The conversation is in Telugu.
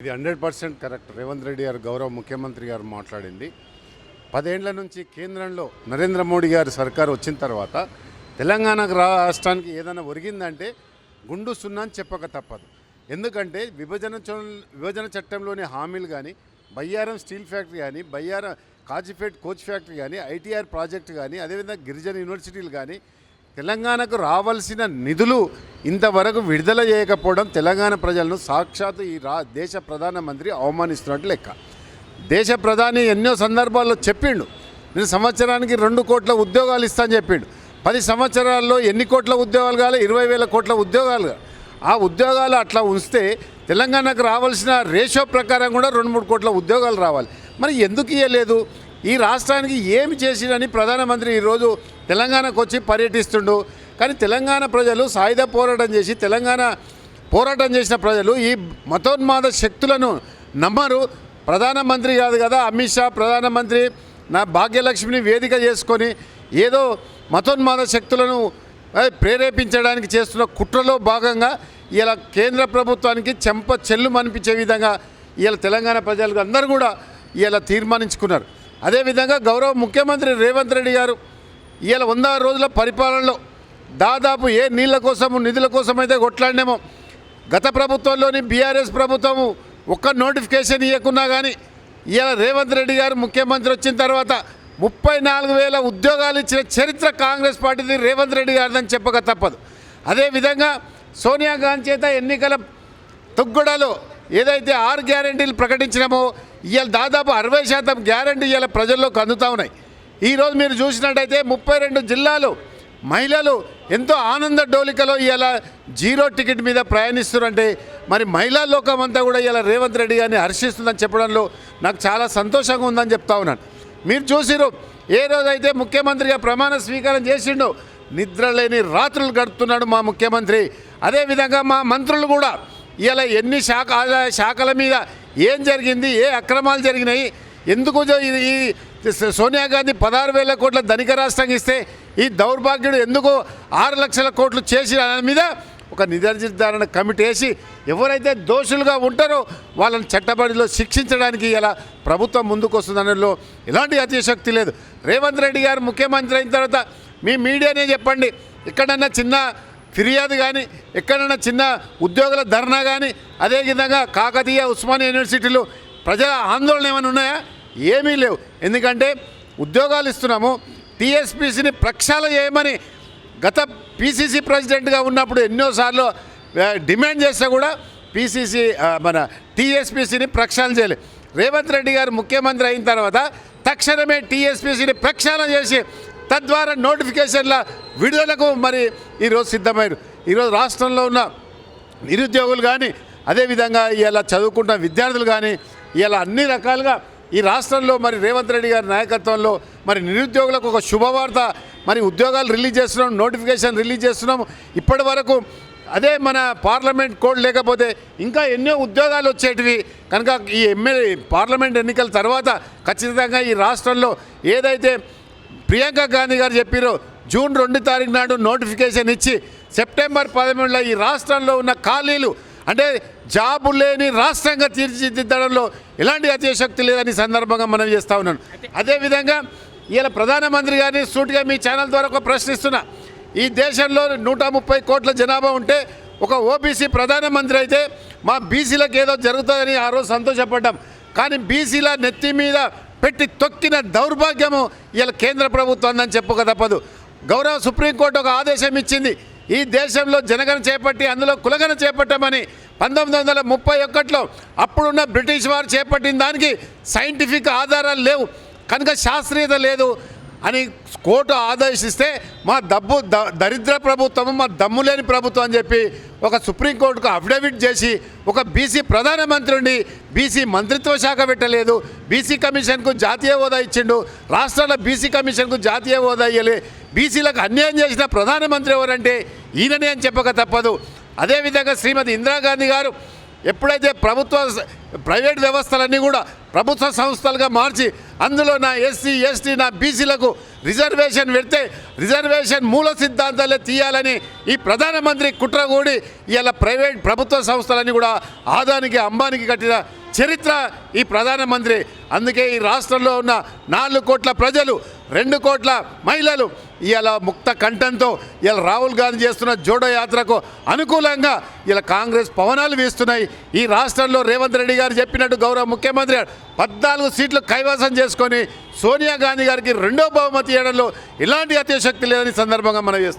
ఇది 100% కరెక్ట్. రేవంత్ రెడ్డి గారు గౌరవ ముఖ్యమంత్రి గారు మాట్లాడింది 10 ఏళ్ల నుంచి కేంద్రంలో నరేంద్ర మోడీ గారి సర్కారు వచ్చిన తర్వాత తెలంగాణకు రాష్ట్రానికి ఏదైనా ఒరిగిందంటే గుండు సున్నా అని చెప్పక తప్పదు. ఎందుకంటే విభజన చట్టంలోని హామీలు కానీ, బయ్యారం స్టీల్ ఫ్యాక్టరీ కానీ, బయ్యారం కాజీపేట్ కోచ్ ఫ్యాక్టరీ కానీ, ఐటీఆర్ ప్రాజెక్టు కానీ, అదేవిధంగా గిరిజన యూనివర్సిటీలు కానీ, తెలంగాణకు రావాల్సిన నిధులు ఇంతవరకు విడుదల చేయకపోవడం తెలంగాణ ప్రజలను సాక్షాత్తు ఈ దేశ ప్రధానమంత్రి అవమానిస్తున్నట్టు లెక్క. దేశ ప్రధాని ఎన్నో సందర్భాల్లో చెప్పిండు, నేను సంవత్సరానికి 2 కోట్ల ఉద్యోగాలు ఇస్తానని చెప్పిండు. 10 సంవత్సరాల్లో ఎన్ని కోట్ల ఉద్యోగాలు కావాలి? 20,000 కోట్ల ఉద్యోగాలు. ఆ ఉద్యోగాలు అట్లా ఉంచితే తెలంగాణకు రావాల్సిన రేషియో ప్రకారం కూడా 2-3 కోట్ల ఉద్యోగాలు రావాలి. మరి ఎందుకు ఇవ్వలేదు? ఈ రాష్ట్రానికి ఏమి చేసినని ప్రధానమంత్రి ఈరోజు తెలంగాణకు వచ్చి పర్యటిస్తుండు. కానీ తెలంగాణ ప్రజలు సాయుధ పోరాటం చేసి పోరాటం చేసిన ప్రజలు ఈ మతోన్మాద శక్తులను నమ్మరు. ప్రధానమంత్రి కాదు కదా, అమిత్ షా ప్రధానమంత్రి నా భాగ్యలక్ష్మిని వేదిక చేసుకొని ఏదో మతోన్మాద శక్తులను ప్రేరేపించడానికి చేస్తున్న కుట్రలో భాగంగా ఇలా కేంద్ర ప్రభుత్వానికి చెంప చెల్లు అనిపించే విధంగా ఇలా తెలంగాణ ప్రజలకు అందరూ కూడా ఇలా తీర్మానించుకున్నారు. అదేవిధంగా గౌరవ ముఖ్యమంత్రి రేవంత్ రెడ్డి గారు ఇలా 100 రోజుల పరిపాలనలో దాదాపు ఏ నీళ్ళ కోసము నిధుల కోసమైతే కొట్లాడినేమో గత ప్రభుత్వంలోని బీఆర్ఎస్ ప్రభుత్వము ఒక్క నోటిఫికేషన్ ఇవ్వకున్నా కానీ ఇలా రేవంత్ రెడ్డి గారు ముఖ్యమంత్రి వచ్చిన తర్వాత 34,000 ఉద్యోగాలు ఇచ్చిన చరిత్ర కాంగ్రెస్ పార్టీది రేవంత్ రెడ్డి గారిదని చెప్పక తప్పదు. అదేవిధంగా సోనియా గాంధీ చేత ఎన్నికల తొగ్గుడలో ఏదైతే 6 గ్యారెంటీలు ప్రకటించినామో ఇవాళ దాదాపు 60% గ్యారెంటీ ఇవాళ ప్రజల్లోకి అందుతూ ఉన్నాయి. ఈరోజు మీరు చూసినట్టయితే 32 జిల్లాలు మహిళలు ఎంతో ఆనంద డోలికలో ఇవాళ 0 టికెట్ మీద ప్రయాణిస్తున్నారంటే మరి మహిళా లోకం అంతా కూడా ఇవాళ రేవంత్ రెడ్డి గారిని హర్షిస్తుందని చెప్పడంలో నాకు చాలా సంతోషంగా ఉందని చెప్తా ఉన్నాను. మీరు చూసిరు ఏ రోజైతే ముఖ్యమంత్రిగా ప్రమాణ స్వీకారం చేసిండో నిద్రలేని రాత్రులు గడుపుతున్నాడు మా ముఖ్యమంత్రి. అదేవిధంగా మా మంత్రులు కూడా ఇలా ఎన్ని శాఖల మీద ఏం జరిగింది, ఏ అక్రమాలు జరిగినాయి, ఎందుకు ఈ సోనియా గాంధీ 16,000 కోట్ల ధనిక రాష్ట్రంగా ఇస్తే ఈ దౌర్భాగ్యుడు ఎందుకు 6 లక్షల కోట్లు చేసిన దాని మీద ఒక నిర్ధారణ కమిటీ వేసి ఎవరైతే దోషులుగా ఉంటారో వాళ్ళని చట్టబడిలో శిక్షించడానికి ఇలా ప్రభుత్వం ముందుకు వస్తుందనలో ఎలాంటి అతిశక్తి లేదు. రేవంత్ రెడ్డి గారు ముఖ్యమంత్రి అయిన తర్వాత మీ మీడియానే చెప్పండి, ఎక్కడన్నా చిన్న ఫిర్యాదు కానీ, ఎక్కడన్నా చిన్న ఉద్యోగుల ధర్నా కానీ, అదేవిధంగా కాకతీయ ఉస్మానియా యూనివర్సిటీలు ప్రజల ఆందోళన ఏమైనా ఉన్నాయా? ఏమీ లేవు. ఎందుకంటే ఉద్యోగాలు ఇస్తున్నాము, టీఎస్పీసీని ప్రక్షాళన చేయమని గత పీసీసీ ప్రెసిడెంట్గా ఉన్నప్పుడు ఎన్నోసార్లు డిమాండ్ చేస్తే కూడా మన టీఎస్పీసీని ప్రక్షాళన చేయలేదు. రేవంత్ రెడ్డి గారు ముఖ్యమంత్రి అయిన తర్వాత తక్షణమే టీఎస్పీసీని ప్రక్షాళన చేసి తద్వారా నోటిఫికేషన్ల విడుదలకు మరి ఈరోజు సిద్ధమయ్యారు. ఈరోజు రాష్ట్రంలో ఉన్న నిరుద్యోగులు కానీ, అదేవిధంగా ఇలా చదువుకుంటున్న విద్యార్థులు కానీ ఇలా అన్ని రకాలుగా ఈ రాష్ట్రంలో మరి రేవంత్ రెడ్డి గారి నాయకత్వంలో మరి నిరుద్యోగులకు ఒక శుభవార్త, మరి ఉద్యోగాలు రిలీజ్ చేస్తున్నాం, నోటిఫికేషన్ రిలీజ్ చేస్తున్నాం. ఇప్పటి వరకు అదే మన పార్లమెంట్ కోడ్ లేకపోతే ఇంకా ఎన్నో ఉద్యోగాలు వచ్చేటివి కనుక ఈ పార్లమెంట్ ఎన్నికల తర్వాత ఖచ్చితంగా ఈ రాష్ట్రంలో ఏదైతే ప్రియాంక గాంధీ గారు చెప్పారో జూన్ 2 తారీఖు నాడు నోటిఫికేషన్ ఇచ్చి సెప్టెంబర్ 13లో ఈ రాష్ట్రంలో ఉన్న ఖాళీలు అంటే జాబు లేని రాష్ట్రంగా తీర్చిదిద్దడంలో ఎలాంటి అతిశక్తి లేదని సందర్భంగా మనం చేస్తూ ఉన్నాను. అదేవిధంగా ఇలా ప్రధానమంత్రి గారిని సూటిగా మీ ఛానల్ ద్వారా ఒక ప్రశ్నిస్తున్నా, ఈ దేశంలో 130 కోట్ల జనాభా ఉంటే ఒక ఓబీసీ ప్రధానమంత్రి అయితే మా బీసీలకు ఏదో జరుగుతుందని ఆ రోజు సంతోషపడ్డాం. కానీ బీసీల నెత్తి మీద పెట్టి తొక్కిన దౌర్భాగ్యము ఇలా కేంద్ర ప్రభుత్వం అని చెప్పక తప్పదు. గౌరవ సుప్రీంకోర్టు ఒక ఆదేశం ఇచ్చింది, ఈ దేశంలో జనగణన చేపట్టి అందులో కులగణన చేపట్టామని 1931లో అప్పుడున్న బ్రిటిష్ వారు చేపట్టిన దానికి సైంటిఫిక్ ఆధారాలు లేవు కనుక శాస్త్రీయత లేదు అని కోర్టు ఆదేశిస్తే మా దరిద్ర ప్రభుత్వము, మా దమ్ము లేని ప్రభుత్వం అని చెప్పి ఒక సుప్రీంకోర్టుకు అఫిడవిట్ చేసి ఒక బీసీ ప్రధానమంత్రిని బీసీ మంత్రిత్వ శాఖ పెట్టలేదు, బీసీ కమిషన్కు జాతీయ హోదా ఇచ్చిండు, రాష్ట్రాల బీసీ కమిషన్కు జాతీయ హోదా ఇవ్వలే, బీసీలకు అన్యాయం చేసిన ప్రధానమంత్రి ఎవరంటే ఈయననే అని చెప్పక తప్పదు. అదేవిధంగా శ్రీమతి ఇందిరాగాంధీ గారు ఎప్పుడైతే ప్రైవేట్ వ్యవస్థలన్నీ కూడా ప్రభుత్వ సంస్థలుగా మార్చి అందులో నా ఎస్సీ ఎస్టీ నా బీసీలకు రిజర్వేషన్ పెడితే రిజర్వేషన్ మూల సిద్ధాంతాలే తీయాలని ఈ ప్రధానమంత్రి కుట్రగూడి ఇలా ప్రభుత్వ సంస్థలన్నీ కూడా ఆదానికి అంబానికి కట్టిన చరిత్ర ఈ ప్రధానమంత్రి. అందుకే ఈ రాష్ట్రంలో ఉన్న 4 కోట్ల ప్రజలు 2 కోట్ల మహిళలు ఇలా ముక్త కంఠంతో ఇలా రాహుల్ గాంధీ చేస్తున్న జోడో యాత్రకు అనుకూలంగా ఇలా కాంగ్రెస్ పవనాలు వీస్తున్నాయి. ఈ రాష్ట్రంలో రేవంత్ రెడ్డి గారు చెప్పినట్టు గౌరవ ముఖ్యమంత్రి గారు 14 సీట్లు కైవసం చేసుకొని సోనియా గాంధీ గారికి 2వ బహుమతి ఇవ్వడంలో ఎలాంటి అత్యశక్తి లేదని సందర్భంగా మనం చేస్తాం.